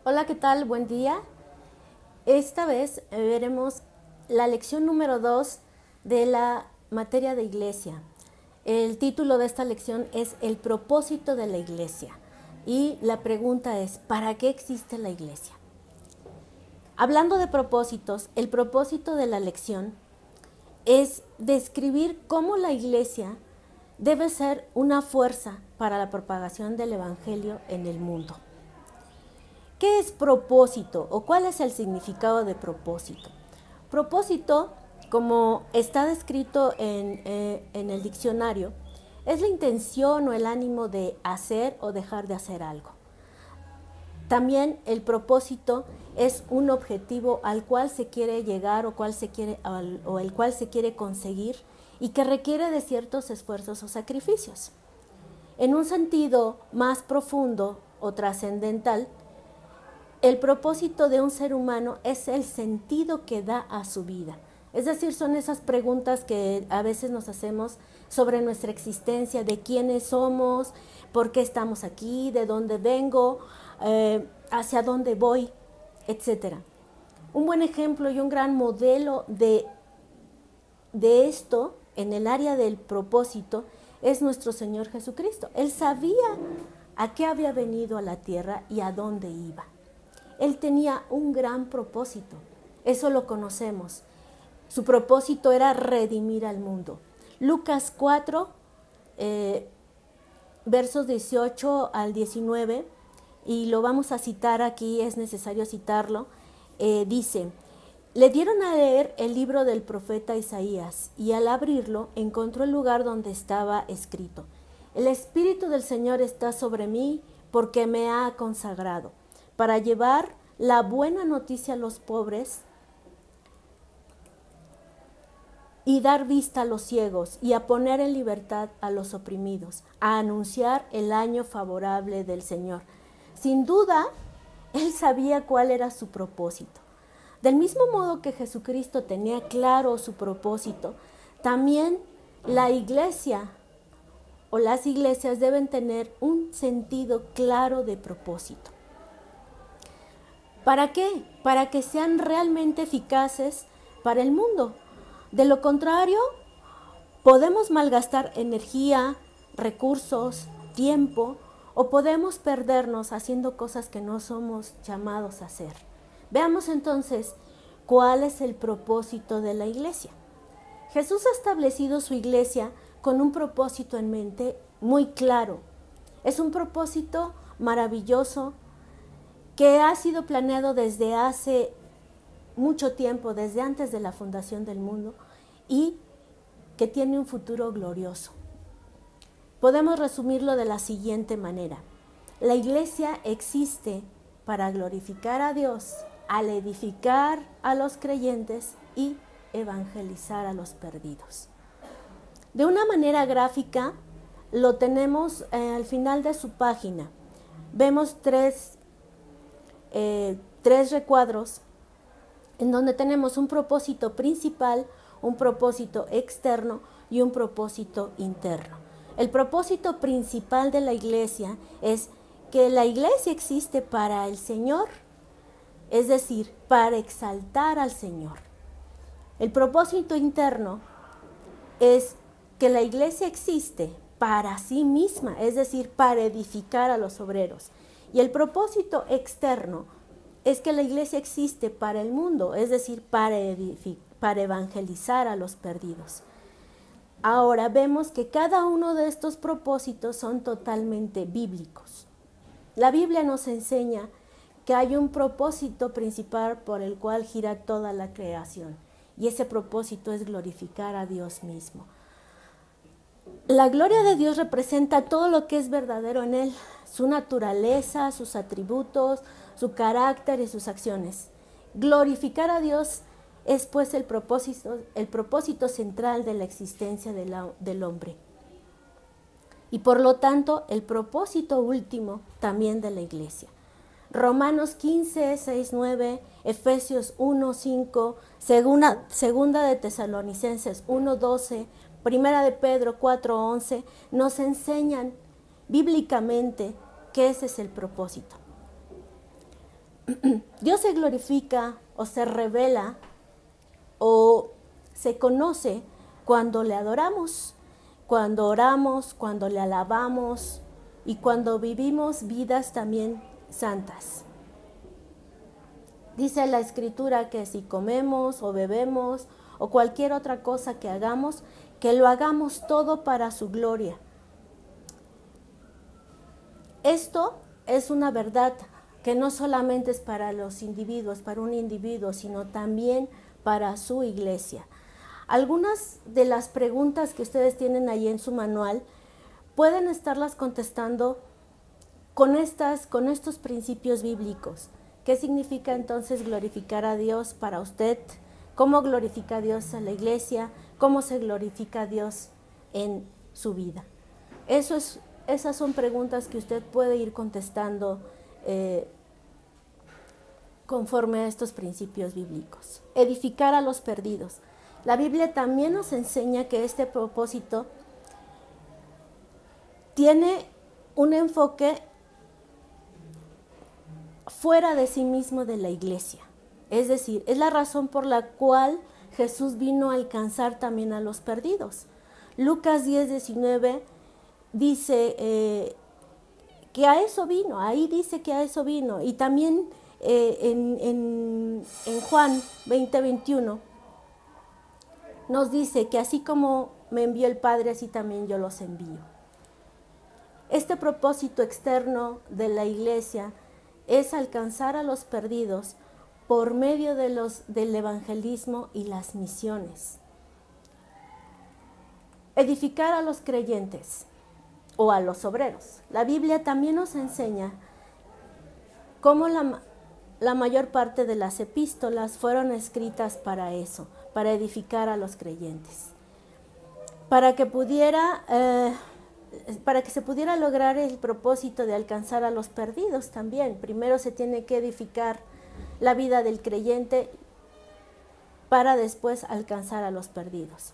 Hola, ¿qué tal? Buen día. Esta vez veremos la lección número 2 de la materia de iglesia. El título de esta lección es El propósito de la iglesia. Y la pregunta es, ¿para qué existe la iglesia? Hablando de propósitos, el propósito de la lección es describir cómo la iglesia debe ser una fuerza para la propagación del evangelio en el mundo. ¿Qué es propósito o cuál es el significado de propósito? Propósito, como está descrito en el diccionario, es la intención o el ánimo de hacer o dejar de hacer algo. También el propósito es un objetivo al cual se quiere llegar o el cual se quiere conseguir y que requiere de ciertos esfuerzos o sacrificios. En un sentido más profundo o trascendental, el propósito de un ser humano es el sentido que da a su vida. Es decir, son esas preguntas que a veces nos hacemos sobre nuestra existencia, de quiénes somos, por qué estamos aquí, de dónde vengo, hacia dónde voy, etc. Un buen ejemplo y un gran modelo de esto en el área del propósito es nuestro Señor Jesucristo. Él sabía a qué había venido a la tierra y a dónde iba. Él tenía un gran propósito, eso lo conocemos. Su propósito era redimir al mundo. Lucas 4, versos 18 al 19, y lo vamos a citar aquí, es necesario citarlo, dice: le dieron a leer el libro del profeta Isaías, y al abrirlo encontró el lugar donde estaba escrito: el Espíritu del Señor está sobre mí, porque me ha consagrado para llevar la buena noticia a los pobres y dar vista a los ciegos y a poner en libertad a los oprimidos, a anunciar el año favorable del Señor. Sin duda, él sabía cuál era su propósito. Del mismo modo que Jesucristo tenía claro su propósito, también la iglesia o las iglesias deben tener un sentido claro de propósito. ¿Para qué? Para que sean realmente eficaces para el mundo. De lo contrario, podemos malgastar energía, recursos, tiempo, o podemos perdernos haciendo cosas que no somos llamados a hacer. Veamos entonces cuál es el propósito de la iglesia. Jesús ha establecido su iglesia con un propósito en mente muy claro. Es un propósito maravilloso que ha sido planeado desde hace mucho tiempo, desde antes de la fundación del mundo, y que tiene un futuro glorioso. Podemos resumirlo de la siguiente manera: la iglesia existe para glorificar a Dios, al edificar a los creyentes y evangelizar a los perdidos. De una manera gráfica, lo tenemos al final de su página. Vemos tres recuadros en donde tenemos un propósito principal, un propósito externo y un propósito interno. El propósito principal de la iglesia es que la iglesia existe para el Señor, es decir, para exaltar al Señor. El propósito interno es que la iglesia existe para sí misma, es decir, para edificar a los obreros. Y el propósito externo es que la iglesia existe para el mundo, es decir, para evangelizar a los perdidos. Ahora vemos que cada uno de estos propósitos son totalmente bíblicos. La Biblia nos enseña que hay un propósito principal por el cual gira toda la creación, y ese propósito es glorificar a Dios mismo. La gloria de Dios representa todo lo que es verdadero en Él, su naturaleza, sus atributos, su carácter y sus acciones. Glorificar a Dios es pues el propósito central de la existencia del hombre. Y por lo tanto, el propósito último también de la iglesia. Romanos 15, 6, 9, Efesios 1, 5, segunda de Tesalonicenses 1, 12, Primera de Pedro 4, 11, nos enseñan bíblicamente que ese es el propósito. Dios se glorifica o se revela o se conoce cuando le adoramos, cuando oramos, cuando le alabamos y cuando vivimos vidas también santas. Dice la Escritura que si comemos o bebemos o cualquier otra cosa que hagamos, que lo hagamos todo para su gloria. Esto es una verdad que no solamente es para los individuos, para un individuo, sino también para su iglesia. Algunas de las preguntas que ustedes tienen ahí en su manual pueden estarlas contestando con estos principios bíblicos. ¿Qué significa entonces glorificar a Dios para usted? ¿Cómo glorifica a Dios a la iglesia? ¿Cómo se glorifica a Dios en su vida? Esas son preguntas que usted puede ir contestando conforme a estos principios bíblicos. Edificar a los perdidos. La Biblia también nos enseña que este propósito tiene un enfoque fuera de sí mismo de la iglesia. Es decir, es la razón por la cual Jesús vino a alcanzar también a los perdidos. Lucas 10:19 dice que a eso vino, ahí dice que a eso vino. Y también en Juan 20:21 nos dice que así como me envió el Padre, así también yo los envío. Este propósito externo de la iglesia es alcanzar a los perdidos por medio del evangelismo y las misiones. Edificar a los creyentes o a los obreros. La Biblia también nos enseña cómo la mayor parte de las epístolas fueron escritas para eso, para edificar a los creyentes. Para que se pudiera lograr el propósito de alcanzar a los perdidos también, primero se tiene que edificar la vida del creyente para después alcanzar a los perdidos.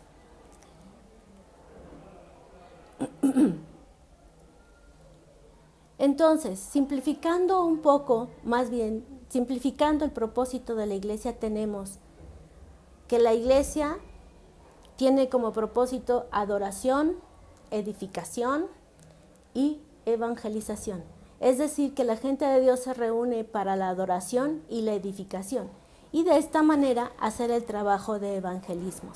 Entonces, simplificando un poco, más bien, simplificando el propósito de la iglesia, tenemos que la iglesia tiene como propósito adoración, edificación y evangelización. Es decir, que la gente de Dios se reúne para la adoración y la edificación. Y de esta manera hacer el trabajo de evangelismo.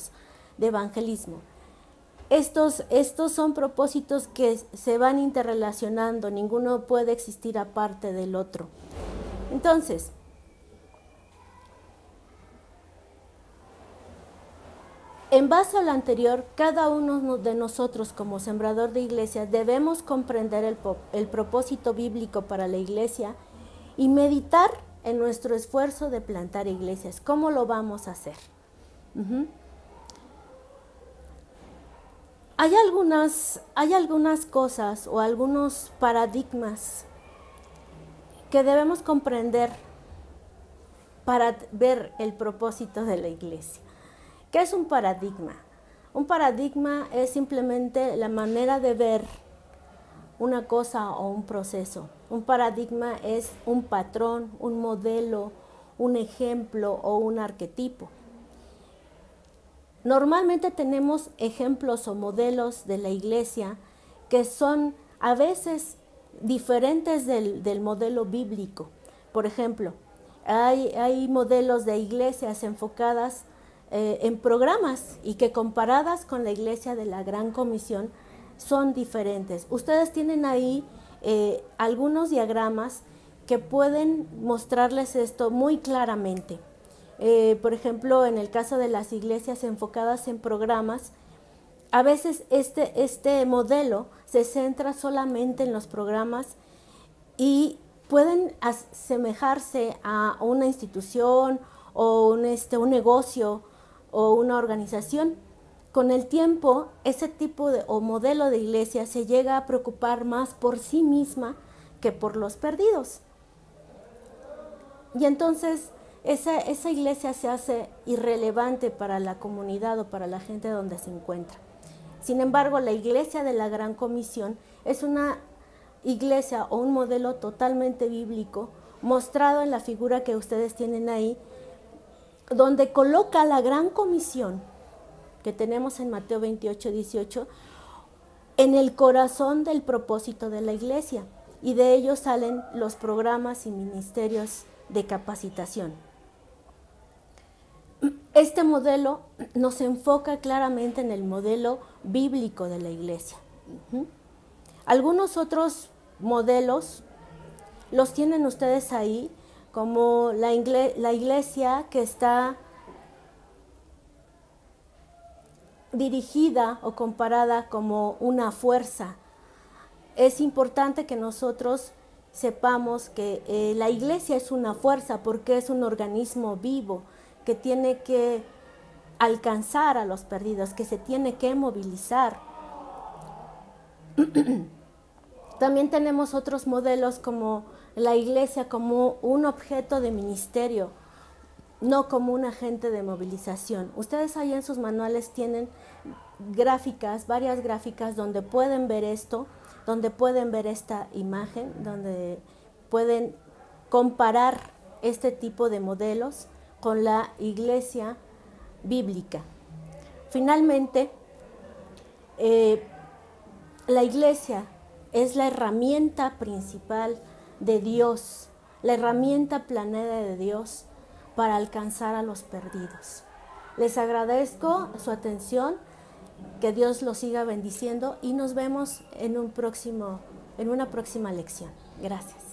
Estos son propósitos que se van interrelacionando, ninguno puede existir aparte del otro. Entonces, en base a lo anterior, cada uno de nosotros como sembrador de iglesias debemos comprender el propósito bíblico para la iglesia y meditar en nuestro esfuerzo de plantar iglesias. ¿Cómo lo vamos a hacer? Hay algunas cosas o algunos paradigmas que debemos comprender para ver el propósito de la iglesia. ¿Qué es un paradigma? Un paradigma es simplemente la manera de ver una cosa o un proceso. Un paradigma es un patrón, un modelo, un ejemplo o un arquetipo. Normalmente tenemos ejemplos o modelos de la iglesia que son a veces diferentes del modelo bíblico. Por ejemplo, hay modelos de iglesias enfocadas en programas y que comparadas con la iglesia de la Gran Comisión son diferentes. Ustedes tienen ahí algunos diagramas que pueden mostrarles esto muy claramente. Por ejemplo, en el caso de las iglesias enfocadas en programas, a veces este modelo se centra solamente en los programas y pueden asemejarse a una institución o un negocio o una organización. Con el tiempo, ese tipo o modelo de iglesia se llega a preocupar más por sí misma que por los perdidos. Y entonces esa iglesia se hace irrelevante para la comunidad o para la gente donde se encuentra. Sin embargo, la iglesia de la Gran Comisión es una iglesia o un modelo totalmente bíblico mostrado en la figura que ustedes tienen ahí, donde coloca la gran comisión que tenemos en Mateo 28, 18, en el corazón del propósito de la iglesia, y de ello salen los programas y ministerios de capacitación. Este modelo nos enfoca claramente en el modelo bíblico de la iglesia. Algunos otros modelos los tienen ustedes ahí, como la iglesia que está dirigida o comparada como una fuerza. Es importante que nosotros sepamos que la iglesia es una fuerza porque es un organismo vivo que tiene que alcanzar a los perdidos, que se tiene que movilizar. También tenemos otros modelos como la iglesia como un objeto de ministerio, no como un agente de movilización. Ustedes ahí en sus manuales tienen gráficas, varias gráficas donde pueden ver esto, donde pueden ver esta imagen, donde pueden comparar este tipo de modelos con la iglesia bíblica. Finalmente, la iglesia es la herramienta principal de Dios, la herramienta planeada de Dios para alcanzar a los perdidos. Les agradezco su atención, que Dios los siga bendiciendo y nos vemos en una próxima lección. Gracias.